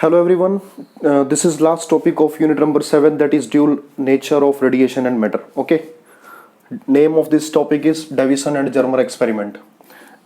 Hello everyone, this is last topic of unit number 7, that is dual nature of radiation and matter. Okay, name of this topic is Davison and Germer experiment.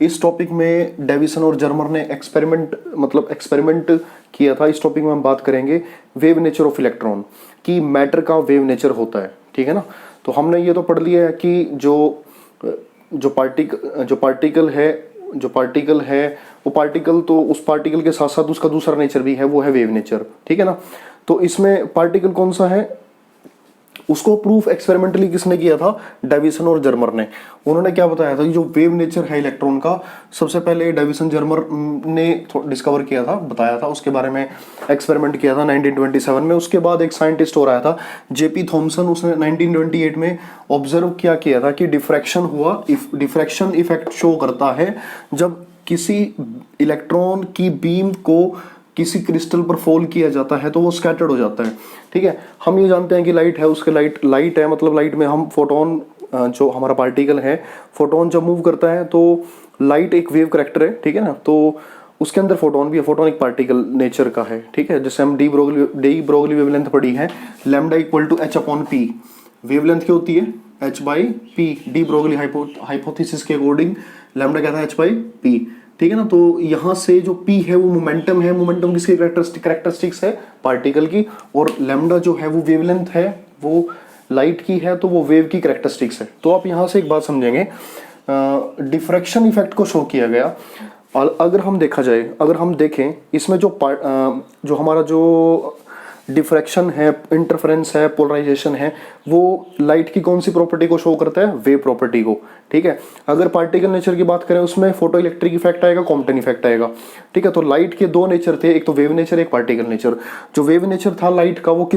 इस topic में deviation और Germer ने experiment किया था। इस topic में हम बात करेंगे वेव नेचर ऑफ इलेक्ट्रॉन कि मैटर का वेव नेचर होता है, ठीक है ना। तो हमने ये तो पढ़ लिया है कि जो पार्टिकल है वो पार्टिकल, तो उस पार्टिकल के साथ साथ उसका दूसरा नेचर भी है, वो है वेव नेचर, ठीक है ना। तो इसमें पार्टिकल कौन सा है, उसको प्रूफ एक्सपेरिमेंटली किसने किया था, डेविसन और जर्मर ने। उन्होंने क्या बताया था कि जो वेव नेचर है इलेक्ट्रॉन का, सबसे पहले डेविसन जर्मर ने डिस्कवर किया था, बताया था, उसके बारे में एक्सपेरिमेंट किया था 1927 में। उसके बाद एक साइंटिस्ट और आया था जेपी थॉमसन, उसने 1928 में ऑब्जर्व किया था कि डिफ्रैक्शन हुआ। डिफ्रैक्शन इफेक्ट शो करता है जब किसी इलेक्ट्रॉन की बीम को किसी क्रिस्टल पर फॉल किया जाता है तो वो स्कैटर्ड हो जाता है, ठीक है। हम ये जानते हैं कि लाइट है, उसके लाइट है, मतलब लाइट में हम फोटोन, जो हमारा पार्टिकल है, फोटोन जब मूव करता है तो लाइट एक वेव करैक्टर है, ठीक है ना। तो उसके अंदर फोटोन भी है, फोटोन एक पार्टिकल नेचर का है, ठीक है। जैसे हम डी ब्रोगली वेवलेंथ पढ़ी है, lambda equal to H upon P. Wavelength क्या होती है, H by P. De Broglie hypothesis के अकॉर्डिंग लैम्डा क्या था, एच बाई पी, ठीक है ना। तो यहाँ से जो P है वो मोमेंटम है, मोमेंटम किसकी कैरेक्टरिस्टिक्स है, पार्टिकल की। और लैम्डा जो है वो वेवलेंथ है, वो लाइट की है, तो वो वेव की कैरेक्टरिस्टिक्स है। तो आप यहाँ से एक बात समझेंगे, डिफ्रैक्शन इफेक्ट को शो किया गया। और अगर हम देखें इसमें जो हमारा जो डिफ्रैक्शन है, इंटरफेरेंस है, पोलराइजेशन है, वो लाइट की कौन सी प्रॉपर्टी को शो करता है, वेव प्रॉपर्टी को, ठीक है। अगर पार्टिकल नेचर की बात करें उसमें फोटो इलेक्ट्रिक इफेक्ट आएगा, कॉम्पटन इफेक्ट आएगा, ठीक है। तो लाइट के दो नेचर थे, एक तो वेव नेचर, एक पार्टिकल नेचर। जो वेव नेचर था लाइट का, वो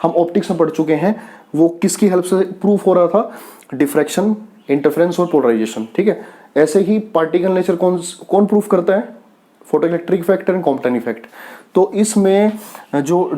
हम ऑप्टिक्स में पढ़ चुके हैं, वो किसकी हेल्प से प्रूफ हो रहा था, डिफ्रैक्शन, इंटरफेरेंस और पोलराइजेशन, ठीक है। ऐसे ही पार्टिकल नेचर कौन प्रूफ करता है, photo electric effect and Compton effect. तो इसमें जो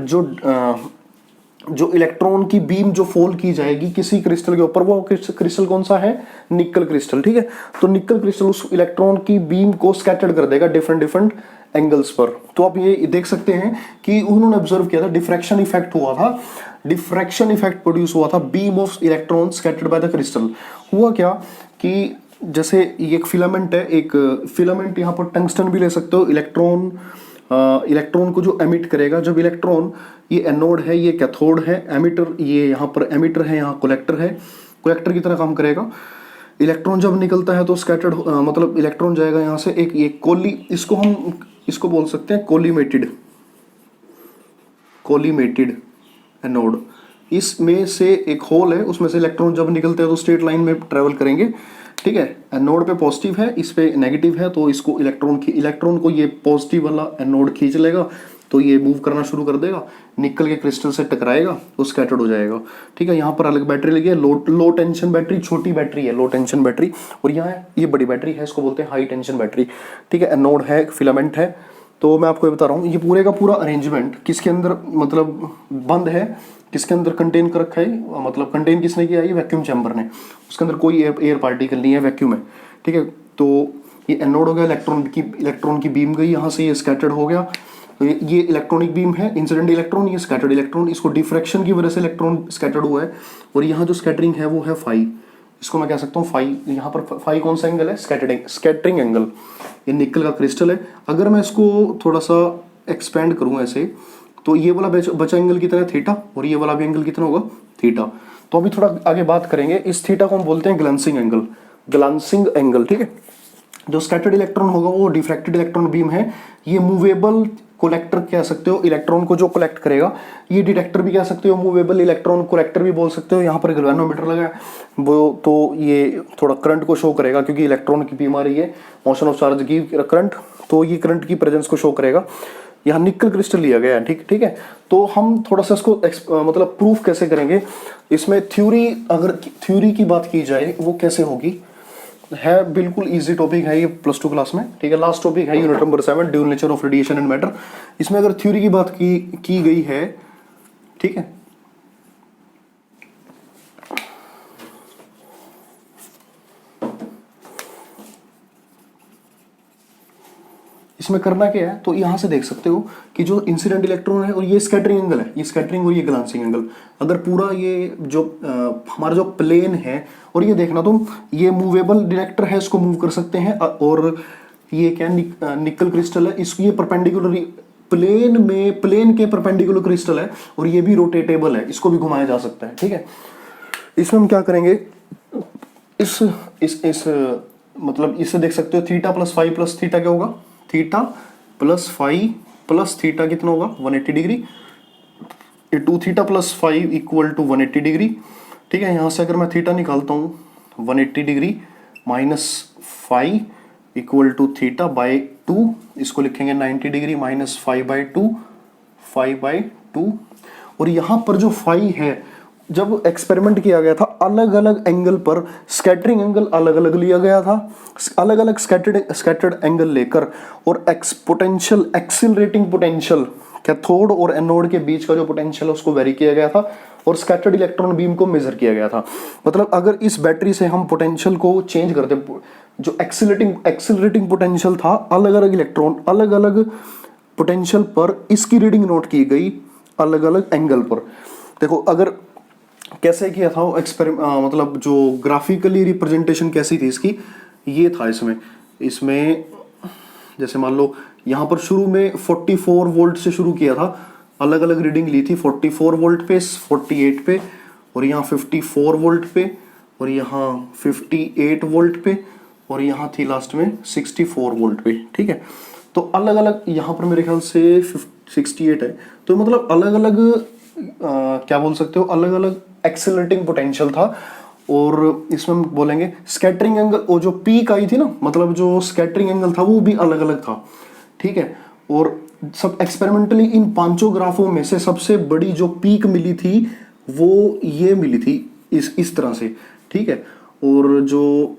इलेक्ट्रॉन की बीम जो फॉल की जाएगी किसी क्रिस्टल के ऊपर, वो क्रिस्टल कौन सा है, निकल क्रिस्टल, ठीक है। तो निकल क्रिस्टल उस इलेक्ट्रॉन की बीम को स्कैटर्ड कर देगा डिफरेंट एंगल्स पर। तो आप ये देख सकते हैं कि उन्होंने ऑब्जर्व किया था, डिफ्रैक्शन इफेक्ट हुआ था, डिफ्रैक्शन इफेक्ट प्रोड्यूस हुआ था, beam of electron scattered by the crystal. हुआ क्या कि जैसे ये एक फिलामेंट है, एक फिलामेंट, यहाँ पर टंगस्टन भी ले सकते हो। इलेक्ट्रॉन को जो एमिट करेगा, जब इलेक्ट्रॉन, ये एनोड है, ये कैथोड है, एमिटर, ये यहाँ पर एमिटर है, यहाँ कलेक्टर है, कलेक्टर की तरह काम करेगा। इलेक्ट्रॉन जब निकलता है तो स्कैटर्ड, मतलब इलेक्ट्रॉन जाएगा यहाँ से एक इसको बोल सकते हैं कोलिमेटेड एनोड। इसमें से एक होल है, उसमें से इलेक्ट्रॉन जब निकलते हैं तो स्ट्रेट लाइन में ट्रेवल करेंगे, ठीक है। एनोड पे पॉजिटिव है, इस पे नेगेटिव है, तो इसको इलेक्ट्रॉन को ये पॉजिटिव वाला एनोड खींच लेगा, तो ये मूव करना शुरू कर देगा, निकल के क्रिस्टल से टकराएगा तो स्कैटर्ड हो जाएगा, ठीक है। यहाँ पर अलग बैटरी लगी है, लो टेंशन बैटरी, छोटी बैटरी है लो टेंशन बैटरी, और यहाँ ये बड़ी बैटरी है, इसको बोलते हैं हाई टेंशन बैटरी, ठीक है। एनोड है, फिलामेंट है। तो मैं आपको ये बता रहा हूँ, ये पूरे का पूरा अरेंजमेंट किसके अंदर मतलब बंद है, किसके अंदर कंटेन कर रखा है, मतलब कंटेन किसने किया है, ये वैक्यूम चैम्बर ने। उसके अंदर कोई एयर पार्टिकल नहीं है, वैक्यूम है, ठीक है। तो ये एनोड हो गया, इलेक्ट्रॉन की बीम गई यहाँ से, ये स्कैटर्ड हो गया। तो ये इलेक्ट्रॉनिक बीम है, इंसिडेंट इलेक्ट्रॉन, ये स्कैटर्ड इलेक्ट्रॉन। इसको डिफ्रैक्शन की वजह से इलेक्ट्रॉन स्कैटर्ड हुआ है, और यहाँ जो स्कैटरिंग है वो है फाई। इसको मैं कह सकता हूँ फाई। यहाँ पर फाई कौन सा एंगल है, स्कैटरिंग एंगल। ये निकल का क्रिस्टल है। अगर मैं इसको थोड़ा सा एक्सपेंड करूँ ऐसे, तो ये वाला बचा एंगल कितना है, थीटा, और ये वाला भी एंगल कितना होगा, थीटा। तो अभी थोड़ा आगे बात करेंगे, इस थीटा को हम बोलते हैं ग्लांसिंग एंगल, ठीक है। जो स्कैटर्ड इलेक्ट्रॉन होगा वो डिफ्रैक्टेड इलेक्ट्रॉन बीम है। ये मूवेबल कोलेक्टर कह सकते हो, इलेक्ट्रॉन को जो कलेक्ट करेगा। ये डिटेक्टर भी कह सकते हो, मूवेबल इलेक्ट्रॉन कलेक्टर भी बोल सकते हो। यहाँ पर गैल्वेनोमीटर लगा है वो, तो ये थोड़ा करंट को शो करेगा, क्योंकि इलेक्ट्रॉन की बीम आ रही है, मोशन ऑफ चार्ज की करंट, तो ये करंट की प्रेजेंस को शो करेगा। यहाँ निकल क्रिस्टल लिया गया है, ठीक है। तो हम थोड़ा सा इसको मतलब प्रूफ कैसे करेंगे, इसमें अगर थ्योरी की बात की जाए वो कैसे होगी, है बिल्कुल इजी टॉपिक है ये +2 क्लास में, ठीक है। लास्ट टॉपिक है unit number 7, dual nature of radiation and matter. इसमें अगर थ्योरी की बात की गई है, ठीक है, इसमें करना क्या है, तो यहां से देख सकते हो कि जो इंसिडेंट इलेक्ट्रॉन है और ये स्कैटरिंग एंगल है, ये स्कैटरिंग और ये ग्लांसिंग एंगल, अगर पूरा ये जो हमारा जो प्लेन है, और ये देखना तुम, ये मूवेबल डिटेक्टर है, इसको मूव कर सकते हैं, और ये क्या निकल क्रिस्टल है, इसको ये परपेंडिकुलर प्लेन में, प्लेन के परपेंडिकुलर क्रिस्टल है, और ये भी रोटेटेबल है, इसको भी घुमाया जा सकता है। ठीक है, इसमें हम क्या करेंगे, इस मतलब इससे देख सकते हो theta plus five plus theta क्या होगा, theta plus five plus theta कितना होगा 180 डिग्री, ये 2 theta plus 5 equal to 180 degree. ठीक है, यहां से अगर मैं थीटा निकालता हूं 180 degree minus 5 equal to theta by 2, इसको लिखेंगे 90 डिग्री माइनस 5/2, और यहां पर जो 5 है, जब एक्सपेरिमेंट किया गया था अलग अलग एंगल पर, स्कैटरिंग एंगल अलग अलग लिया गया था, अलग अलग स्कैटर्ड एंगल लेकर, और पोटेंशियल, एक्सिलरेटिंग पोटेंशियल कैथोड और एनोड के बीच का जो पोटेंशियल है उसको वेरी किया गया था, और स्कैटर्ड इलेक्ट्रॉन बीम को मेजर किया गया था। मतलब अगर इस बैटरी से हम पोटेंशियल को चेंज करते, जो एक्सिलरेटिंग पोटेंशियल था, अलग अलग इलेक्ट्रॉन अलग अलग पोटेंशियल पर, इसकी रीडिंग नोट की गई अलग अलग एंगल पर। देखो अगर कैसे किया था वो मतलब जो ग्राफिकली रिप्रेजेंटेशन कैसी थी इसकी, ये था इसमें जैसे मान लो यहाँ पर शुरू में 44 वोल्ट से शुरू किया था, अलग अलग रीडिंग ली थी, 44 वोल्ट पे, 48 पे, और यहाँ 54 वोल्ट पे, और यहाँ 58 वोल्ट पे, और यहाँ थी लास्ट में 64 वोल्ट पे। ठीक है, तो अलग अलग यहाँ पर मेरे ख्याल से 68 है, तो मतलब अलग अलग क्या बोल सकते हो, अलग अलग एक्सेलरेटिंग पोटेंशियल था। और इसमें हम बोलेंगे स्कैटरिंग एंगल, वो जो पीक आई थी ना, मतलब जो स्कैटरिंग एंगल था वो भी अलग अलग था। ठीक है, और सब एक्सपेरिमेंटली इन पांचों ग्राफों में से सबसे बड़ी जो पीक मिली थी वो ये मिली थी इस तरह से। ठीक है, और जो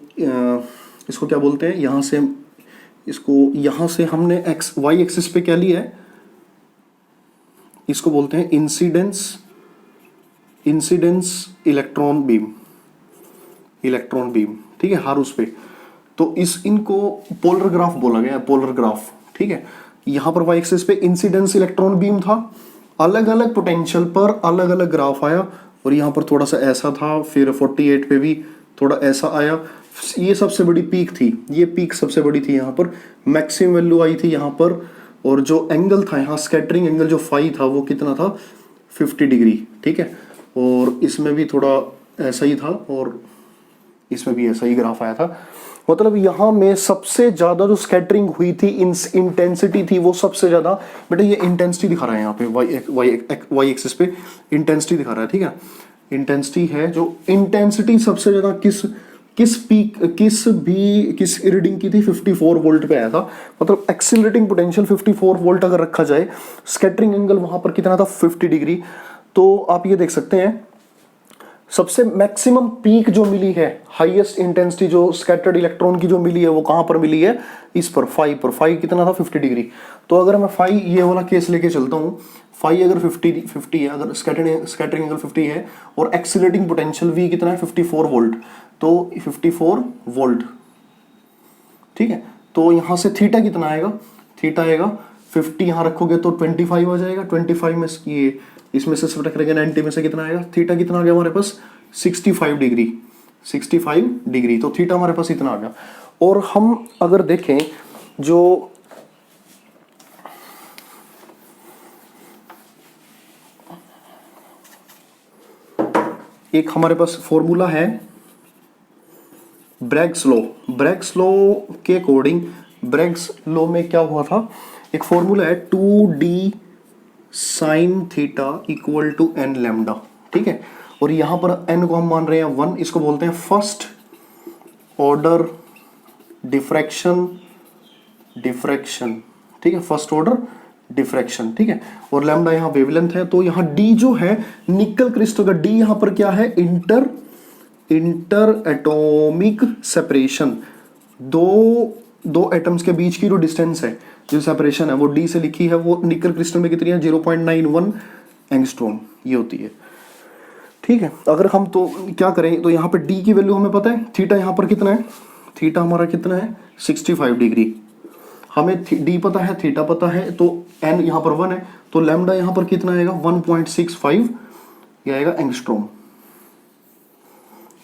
इसको क्या बोलते हैं, यहाँ से इसको, यहाँ से हमने वाई एक्सिस पे क्या लिया है, इसको बोलते हैं इंसिडेंस इलेक्ट्रॉन बीम। ठीक है, हर उस पे, तो इनको पोलर ग्राफ बोला गया है, पोलर ग्राफ। ठीक है, यहां पर वाई एक्सिस पे इंसिडेंस इलेक्ट्रॉन बीम था, अलग अलग पोटेंशियल पर अलग अलग ग्राफ आया, और यहां पर थोड़ा सा ऐसा था, फिर 48 पे भी थोड़ा ऐसा आया, ये सबसे बड़ी पीक थी, ये पीक सबसे बड़ी थी, यहाँ पर मैक्सिमम वैल्यू आई थी यहाँ पर, और जो एंगल था यहाँ स्कैटरिंग एंगल जो फाई था वो कितना था 50 डिग्री। ठीक है, और इसमें भी थोड़ा ऐसा ही था, और इसमें भी ऐसा ही ग्राफ आया था। मतलब यहाँ में सबसे ज्यादा जो स्कैटरिंग हुई थी, इंटेंसिटी थी वो सबसे ज्यादा, बेटा ये इंटेंसिटी दिखा रहा है यहाँ पे वाई एक्सिस पे इंटेंसिटी दिखा रहा है। ठीक है, इंटेंसिटी है, जो इंटेंसिटी सबसे ज्यादा किस रीडिंग की थी, 54 वोल्ट पे आया था। मतलब एक्सिलरेटिंग पोटेंशियल 54 वोल्ट अगर रखा जाए, स्कैटरिंग एंगल वहां पर कितना था 50 डिग्री। तो आप ये देख सकते हैं सबसे मैक्सिमम पीक जो मिली है, हाईएस्ट इंटेंसिटी जो स्कैटर्ड इलेक्ट्रॉन की जो मिली है वो कहां पर मिली है, इस पर फाई कितना था 50 डिग्री। तो अगर मैं फाई ये वाला केस लेके चलता हूं, फाई अगर 50 है, अगर स्कैटरिंग एंगल 50 है, और एक्सिलरेटिंग पोटेंशियल वी कितना है 54 वोल्ट, तो 54 वोल्ट। ठीक है, तो यहां से थीटा कितना आएगा, थीटा आएगा 50, यहां रखोगे तो 25 आ जाएगा, 25 में ये इसमें से सब्ट्रैक्ट करेंगे 90 में से कितना आएगा, थीटा कितना आ गया हमारे पास 65 डिग्री, 65 डिग्री, तो थीटा हमारे पास इतना आ गया। और हम अगर देखें जो एक हमारे पास फॉर्मूला है ब्रैग्स लॉ के अकॉर्डिंग, ब्रैग्स लॉ में क्या हुआ था, एक फॉर्मूला है 2d sine theta equal to N lambda. ठीक है, और यहां पर n को हम मान रहे हैं 1, इसको बोलते हैं फर्स्ट ऑर्डर डिफ्रैक्शन। ठीक है, फर्स्ट ऑर्डर डिफ्रैक्शन। ठीक है, और लैम्डा यहाँ वेवलेंथ है, तो यहाँ d जो है निकल क्रिस्टल का d यहाँ पर क्या है, इंटर एटॉमिक सेपरेशन, दो एटम्स के बीच की जो डिस्टेंस है, जो सेपरेशन है वो d से लिखी है, वो निकल क्रिस्टल में कितनी है 0.91 एंगस्ट्रॉम ये होती है। ठीक है, अगर हम तो क्या करें, तो यहाँ पे d की वैल्यू हमें पता है, थीटा यहाँ पर कितना है, थीटा हमारा कितना है 65 डिग्री, हमें डी पता है, थीटा पता है, तो एन यहाँ पर 1 है, तो लैम्डा यहाँ पर कितना आएगा 1.65 ये आएगा एंगस्ट्रॉम,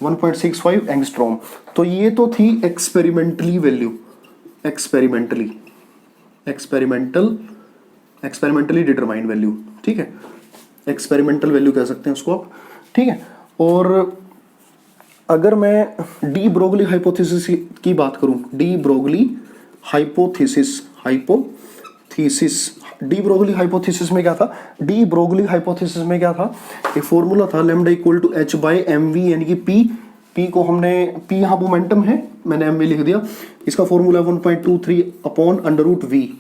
1.65 एंगस्ट्रॉम। तो ये तो थी experimentally value, experimentally determined value, ठीक है, एक्सपेरिमेंटल वैल्यू कह सकते हैं उसको आप, ठीक है। और अगर मैं डी ब्रोगली हाइपोथेसिस की बात करूं, D Broglie hypothesis D Broglie hypothesis में क्या था, डी ब्रोगली हाइपोथेसिस में क्या था, एक फॉर्मूला था lambda equal to H by M V, यानी कि पी को हमने, पी यहाँ मोमेंटम है, मैंने एम वी लिख दिया, इसका formula 1.23 upon under root V,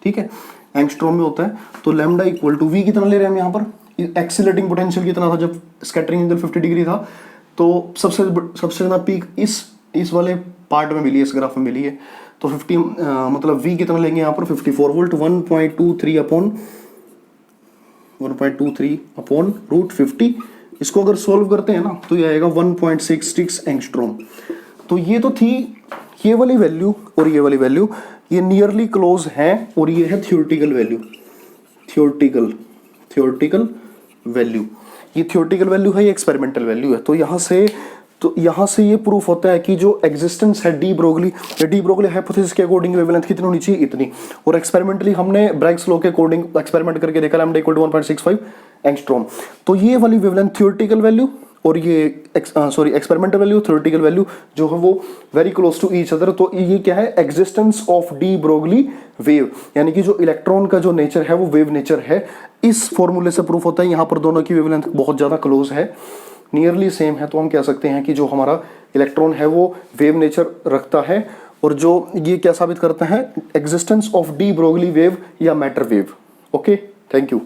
ठीक है, एंगस्ट्रॉम में होता है। तो लैम्डा इक्वल टू वी कितना ले रहे हैं हम यहाँ पर, एक्सीलरेटिंग पोटेंशियल कितना था जब स्कैटरिंग एंगल 50 डिग्री था, तो सबसे ज़्यादा पीक इस वाले पार्ट में मिली है, इस ग्राफ में मिली है। तो 50 मतलब v कितना लेंगे यहाँ पर 54 वोल्ट, 1.23 अपॉन रूट 50। इसको अगर सोल्व करते हैं ना तो ये आएगा 1.66 एंगस्ट्रॉम। तो ये तो थी ये वाली वैल्यू और ये वाली वैल्यू, ये नियरली क्लोज है, और ये है थियोरेटिकल वैल्यू, थियोरेटिकल वैल्यू, ये थियोरेटिकल वैल्यू है, ये एक्सपेरिमेंटल वैल्यू है। तो यहाँ से ये प्रूफ होता है कि जो एग्जिस्टेंस है डी ब्रोगली हाइपोथेसिस के अकॉर्डिंग वेवलेंथ कितनी होनी चाहिए, इतनी। और एक्सपेरिमेंटली हमने ब्रैग्स लॉ के अकॉर्डिंग एक्सपेरिमेंट करके देखा लैम्डा इक्वल टू 1.65 एंगस्ट्रॉम। तो ये वाली वेवलेंथ थियोरेटिकल वैल्यू और ये एक्सपेरिमेंटल वैल्यू, थ्योरेटिकल वैल्यू जो है वो very close to each other. तो ये क्या है, existence of de Broglie wave, यानी कि जो इलेक्ट्रॉन का जो नेचर है वो वेव नेचर है। इस फॉर्मूले से प्रूफ होता है, यहाँ पर दोनों की वेवलेंथ बहुत ज़्यादा क्लोज है, नियरली सेम है। तो हम कह सकते हैं कि जो हमारा इलेक्ट्रॉन है वो वेव नेचर रखता है। और जो ये क्या साबित करता है, existence of de Broglie wave या matter wave. Okay, thank you.